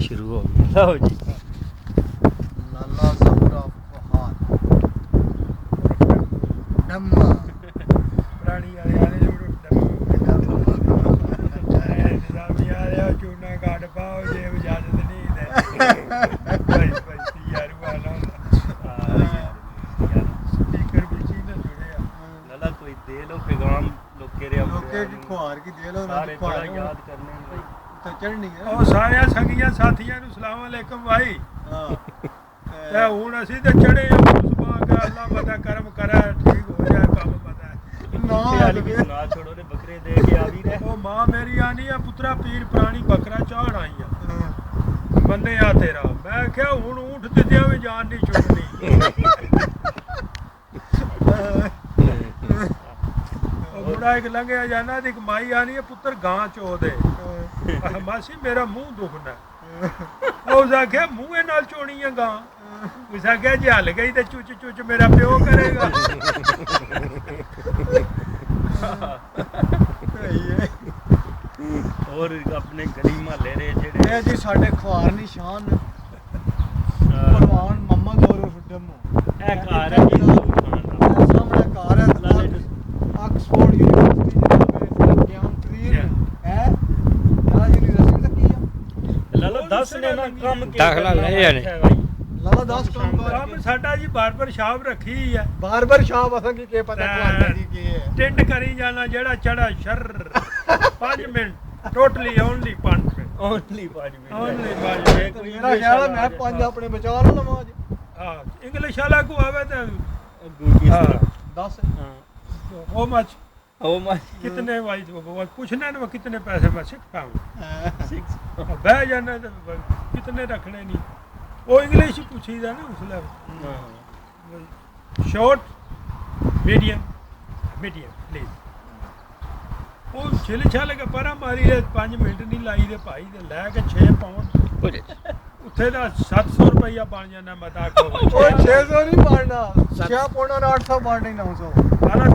शुरू हो गया। लो जी लाला ज़हरा फहाद डम्मा पुरानी वाले निज़ामी आया चूना काट पाओ ये इजाजत नहीं दे भाई यार वाला स्पीकर भी चीज़ जुड़े लला कोई दे लो पैगाम लोके रे लोके की खुआर की दे लो सारे बड़ा याद करने भाई तो चढ़नी है ਉਹ ਸਾਰਿਆਂ ਸੰਗੀਆਂ ਸਾਥੀਆਂ ਨੂੰ ਸਲਾਮ ਅਲੈਕਮ ਭਾਈ हाँ ਤੇ ਹੁਣ ਅਸੀਂ ਤੇ ਚੜੇ ਆ ਸੁਭਾਨ ਅੱਲਾਹ ਅੱਲਾਹ ਪਤਾ ਕਰਮ ਕਰੇ ਠੀਕ ਹੋ ਜਾਏ ਕੰਮ ਪਤਾ ना वाली भी सुना छोड़ो ने बकरे दे के आ भी रहे ਉਹ ਮਾਂ ਮੇਰੀ ਆਨੀ ਆ ਪੁੱਤਰਾ ਪੀਰ ਪ੍ਰਾਣੀ ਬੱਕਰਾ ਚਾੜ ਆਈ ਆ ਬੰਦੇ ਆ ਤੇਰਾ ਮੈਂ ਕਿਹਾ ਹੁਣ ਊਂਠ ਦਿੱਤਿਆਂ ਵੀ ਜਾਨ ਨਹੀਂ ਛੁੱਟਣੀ ਉਹ ਮੁੰਡਾ ਇੱਕ ਲੰਘਿਆ ਜਾਣਾ ਤੇ ਇੱਕ ਮਾਈ ਆਨੀ ਆ ਪੁੱਤਰ ਗਾਂ ਚੋ ਦੇ ਮਾਸੀ ਮੇਰਾ ਮੂੰਹ ਦੁਖਦਾ ਉਹ ਆਖਿਆ ਮੂੰਹੇ ਨਾਲ ਚੋਣੀ ਆ ਗਾਂ ਉਸ ਆਖਿਆ ਜੇ ਹਲ ਗਈ ਤੇ ਚੁੱਚ ਚੁੱਚ ਮੇਰਾ ਪਿਓ ਕਰੇਗਾ और अपने गली महल्ले रे जेड़े ये जी साडे खुआर निशान परवान मोहम्मद और डम्मो ए कार है जी खान दा सामने कार है ऑक्सफोर्ड यूनिवर्सिटी जनाब ज्ञान प्रीर है लाला यूनिवर्सिटी तक की है लला 10 ने ना काम के दाखला ले जाने। लाला 10 काम ਕੰਮ ਸਾਡਾ ਜੀ ਬਾਰਬਰ ਸ਼ਾਪ ਰੱਖੀ ਹੈ बार बार शाह असा की पता तुहाडे जी की है ਟਿੰਡ ਕਰੀ ਜਾਣਾ ਜਿਹੜਾ ਚੜਾ ਸ਼ਰ 5 minute totally only 5 minute only 5 minute only 5 minute मेरा ख्याल है मैं पांच अपने बचा लो लवा आज ਹਾਂ ਇੰਗਲਿਸ਼ ਵਾਲਾ ਕੋ ਆਵੇ ਤਾਂ गुड ਹਾਂ 10 हां ਉਹ ਮਚ ओ माय कितने भाई वो पूछना ना कितने पैसे मैं सिखा हूँ 6 बह जाना तो कितने रखने नहीं वो इंग्लिश ही पूछी था ना उसने शॉर्ट मीडियम मीडियम प्लीज वो छिल छल के परा मारी दे 5 मिनट नहीं लाई दे भाई दे लैके 6 पाउंड उत्थे दा 700 रुपया बन जाना मता को ओए 600 नहीं मारना 6 पौना 800 मारना 900 साला